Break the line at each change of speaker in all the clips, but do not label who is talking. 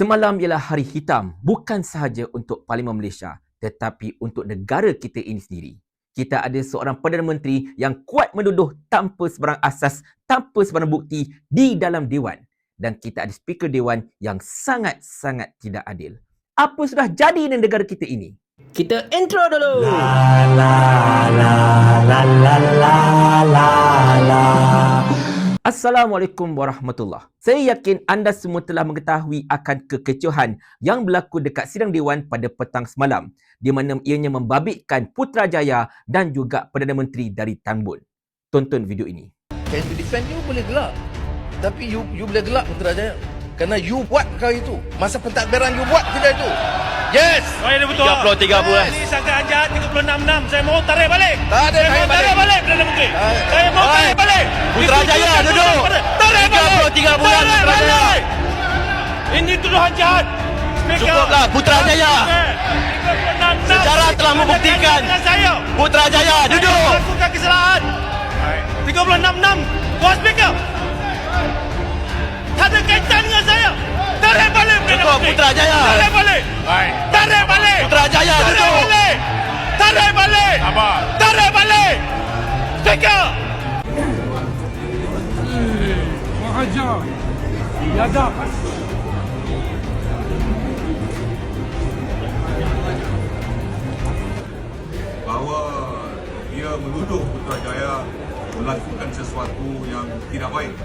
Semalam ialah hari hitam bukan sahaja untuk Parlimen Malaysia tetapi untuk negara kita ini sendiri. Kita ada seorang Perdana Menteri yang kuat menuduh tanpa sebarang asas, tanpa sebarang bukti di dalam Dewan. Dan kita ada Speaker Dewan yang sangat-sangat tidak adil. Apa sudah jadi di negara kita ini? Kita intro dulu. La la la la la la la la. Assalamualaikum warahmatullahi. Saya yakin anda semua telah mengetahui akan kekecohan yang berlaku dekat sidang Dewan pada petang semalam, di mana ianya membabitkan Putrajaya dan juga Perdana Menteri dari Tan Bun. Tonton video ini.
Can you defend you boleh gelak. Tapi you boleh gelak Putrajaya. Kerana you buat perkara itu. Masa pentadbiran you buat kedai itu. Yes!
Saya ada betul.
33 bulan.
Ini sangat jahat 36-6. Saya mau tarik balik.
Tak ada
Saya mau tarik balik Perdana Menteri. Saya mau tarik balik.
Putrajaya duduk.
Tarik balik.
33 bulan Putrajaya.
Ini tuduhan jahat.
Cukuplah Putrajaya. Sejarah telah membuktikan. Putrajaya duduk.
Melakukan kesalahan. 36-6. Tuan Speaker. Tak ada kaitan dengan saya. Tarik balik Perdana
Cukup
Menteri.
Putrajaya.
Tarik balik. Tarik balik.
Putrajaya
Tarik
duduk.
balik. Tarik balik. Tarik balik. Speaker.
Ajar. Biadab.
Bahawa dia menuduh Putrajaya melakukan sesuatu yang tidak baik.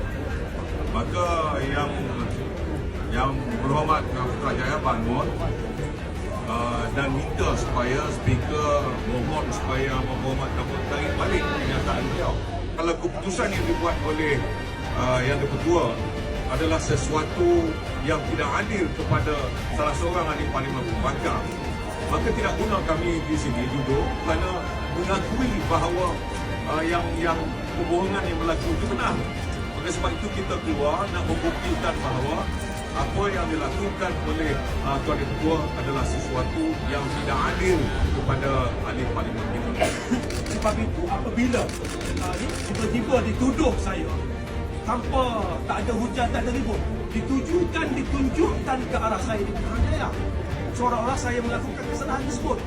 Maka yang berhormat Putrajaya bangun dan minta supaya speaker mohon supaya berhormat dapat tarik balik kenyataan beliau. Kalau keputusan yang dibuat oleh Yang Di-Pertua adalah sesuatu yang tidak adil kepada salah seorang ahli Parlimen pembangkang, maka tidak guna kami di sini duduk kerana mengakui bahawa yang kebohongan yang berlaku itu benar. Oleh sebab itu kita keluar nak membuktikan bahawa apa yang dilakukan oleh Tuan Di-Pertua adalah sesuatu yang tidak adil kepada ahli Parlimen kita.
Sebab itu apabila tiba-tiba dituduh saya tanpa tak ada hujah, tak ada ribut, ditunjukkan ke arah saya di Putrajaya, seolah-olah saya melakukan kesalahan tersebut.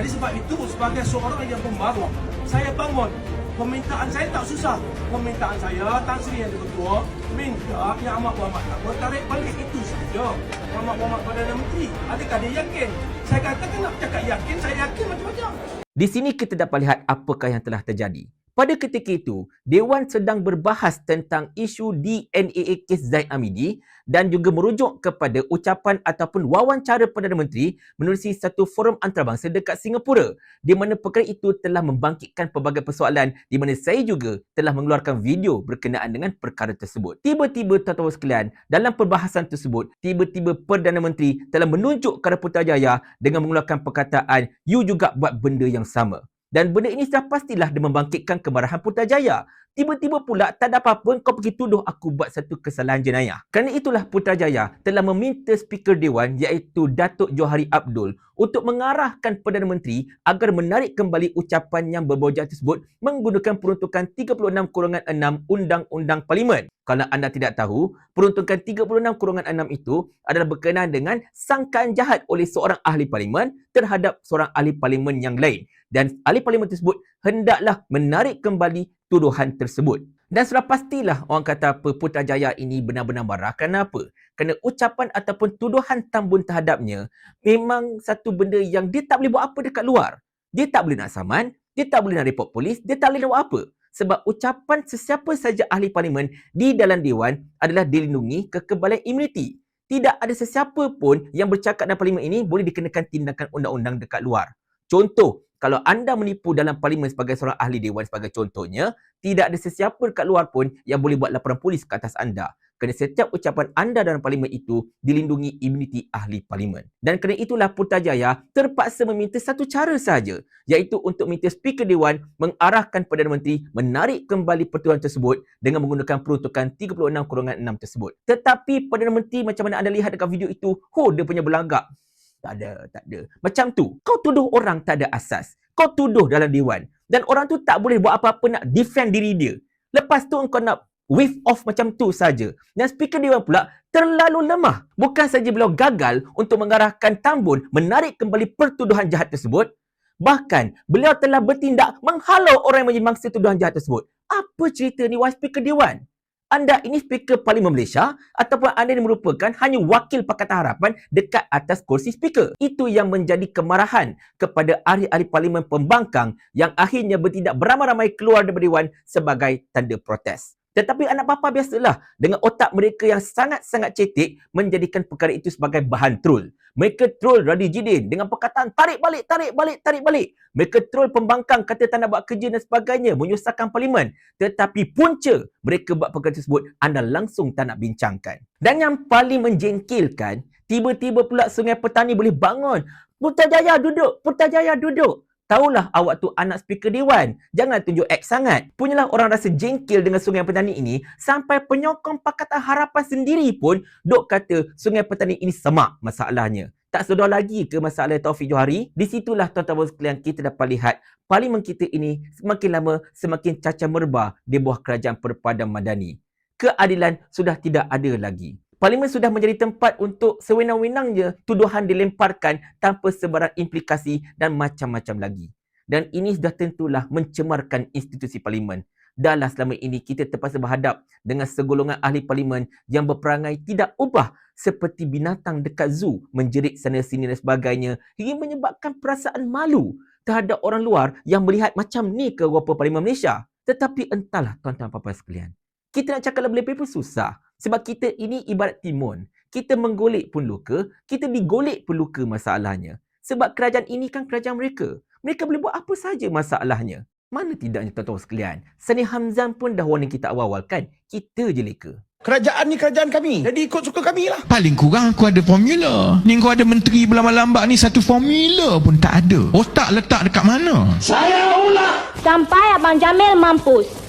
Jadi sebab itu sebagai seorang yang pembawa, saya bangun. Permintaan saya tak susah. Permintaan saya, Tan Sri Yang Di-Pertua minta Yang Amat Berhormat Tan tarik balik, itu saja. Yang Amat Berhormat Perdana Menteri, adakah dia yakin? Saya katakan nak cakap yakin, saya yakin macam-macam.
Di sini kita dapat lihat apakah yang telah terjadi. Pada ketika itu, Dewan sedang berbahas tentang isu DNAA kes Zaid Amidi dan juga merujuk kepada ucapan ataupun wawancara Perdana Menteri menerusi satu forum antarabangsa dekat Singapura, di mana perkara itu telah membangkitkan pelbagai persoalan, di mana saya juga telah mengeluarkan video berkenaan dengan perkara tersebut. Tiba-tiba tuan-tuan sekalian, dalam perbahasan tersebut, tiba-tiba Perdana Menteri telah menunjuk kepada Putrajaya dengan mengeluarkan perkataan, you juga buat benda yang sama. Dan benda ini sudah pastilah dia membangkitkan kemarahan Putrajaya. Tiba-tiba pula tak ada apa-apa, kau pergi tuduh aku buat satu kesalahan jenayah. Kerana itulah Putrajaya telah meminta Speaker Dewan iaitu Datuk Johari Abdul untuk mengarahkan Perdana Menteri agar menarik kembali ucapan yang berbau jahat tersebut menggunakan peruntukan 36/6 Undang-Undang Parlimen. Kalau anda tidak tahu, peruntukan 36/6 itu adalah berkenaan dengan sangkaan jahat oleh seorang ahli parlimen terhadap seorang ahli parlimen yang lain. Dan ahli parlimen tersebut hendaklah menarik kembali tuduhan tersebut. Dan sudah pastilah orang kata apa, Putrajaya ini benar-benar marah. Kenapa? Kerana ucapan ataupun tuduhan Tan Bun terhadapnya memang satu benda yang dia tak boleh buat apa dekat luar. Dia tak boleh nak saman, dia tak boleh nak report polis, dia tak boleh nak buat apa. Sebab ucapan sesiapa saja ahli parlimen di dalam Dewan adalah dilindungi kekebalan imuniti. Tidak ada sesiapa pun yang bercakap dalam parlimen ini boleh dikenakan tindakan undang-undang dekat luar. Contoh, kalau anda menipu dalam parlimen sebagai seorang ahli dewan sebagai contohnya, tidak ada sesiapa dekat luar pun yang boleh buat laporan polis ke atas anda. Kerana setiap ucapan anda dalam parlimen itu dilindungi imuniti ahli parlimen. Dan kerana itulah Putrajaya terpaksa meminta satu cara sahaja, iaitu untuk minta Speaker Dewan mengarahkan Perdana Menteri menarik kembali pertuduhan tersebut dengan menggunakan peruntukan 36/6 tersebut. Tetapi Perdana Menteri macam mana anda lihat dekat video itu, dia punya berlagak. Tak ada. Macam tu, kau tuduh orang tak ada asas. Kau tuduh dalam Dewan. Dan orang tu tak boleh buat apa-apa nak defend diri dia. Lepas tu engkau nak wave off macam tu saja. Dan Speaker Dewan pula terlalu lemah. Bukan saja beliau gagal untuk mengarahkan Tambun menarik kembali pertuduhan jahat tersebut, bahkan beliau telah bertindak menghalau orang yang menjadi mangsa tuduhan jahat tersebut. Apa cerita ni, wahai Speaker Dewan? Anda ini Speaker Parlimen Malaysia ataupun anda ini merupakan hanya wakil Pakatan Harapan dekat atas kursi Speaker? Itu yang menjadi kemarahan kepada ahli-ahli Parlimen pembangkang yang akhirnya bertindak beramai-ramai keluar daripada Dewan sebagai tanda protes. Tetapi anak bapa biasalah dengan otak mereka yang sangat-sangat cetek menjadikan perkara itu sebagai bahan troll. Mereka troll Radhi Jidin dengan perkataan tarik balik, tarik balik, tarik balik. Mereka troll pembangkang kata tak nak buat kerja dan sebagainya, menyusahkan Parlimen. Tetapi punca mereka buat perkara tersebut, anda langsung tak nak bincangkan. Dan yang paling menjengkelkan, tiba-tiba pula Sungai Petani boleh bangun. Putrajaya duduk, Putrajaya duduk. Tahulah awak tu anak Speaker Dewan. Jangan tunjuk act sangat. Punyalah orang rasa jengkel dengan Sungai Petani ini sampai penyokong Pakatan Harapan sendiri pun dok kata Sungai Petani ini semak masalahnya. Tak sedar lagi ke masalah Taufik Johari? Di situlah tuan-tuan sekalian kita dapat lihat Parlimen kita ini semakin lama semakin cacah merbah di bawah kerajaan perpadan madani. Keadilan sudah tidak ada lagi. Parlimen sudah menjadi tempat untuk sewenang-wenangnya tuduhan dilemparkan tanpa sebarang implikasi dan macam-macam lagi. Dan ini sudah tentulah mencemarkan institusi Parlimen. Dahlah selama ini kita terpaksa berhadap dengan segolongan ahli Parlimen yang berperangai tidak ubah seperti binatang dekat zoo, menjerit sana-sini dan sebagainya hingga menyebabkan perasaan malu terhadap orang luar yang melihat macam ni ke rupa Parlimen Malaysia. Tetapi entahlah tuan-tuan puan-puan sekalian. Kita nak cakap lebih-lebih pun susah. Sebab kita ini ibarat timun. Kita menggolek pun luka, kita digolek pun luka masalahnya. Sebab kerajaan ini kan kerajaan mereka. Mereka boleh buat apa saja masalahnya. Mana tidaknya tuan-tuan sekalian. Sani Hamzan pun dah warning kita awal-awal kan. Kita je leka.
Kerajaan ni kerajaan kami. Jadi ikut suka kami lah.
Paling kurang aku ada formula. Ni kau ada menteri berlambat-lambat ni satu formula pun tak ada. Otak letak dekat mana?
Sampai Abang Jamil mampus.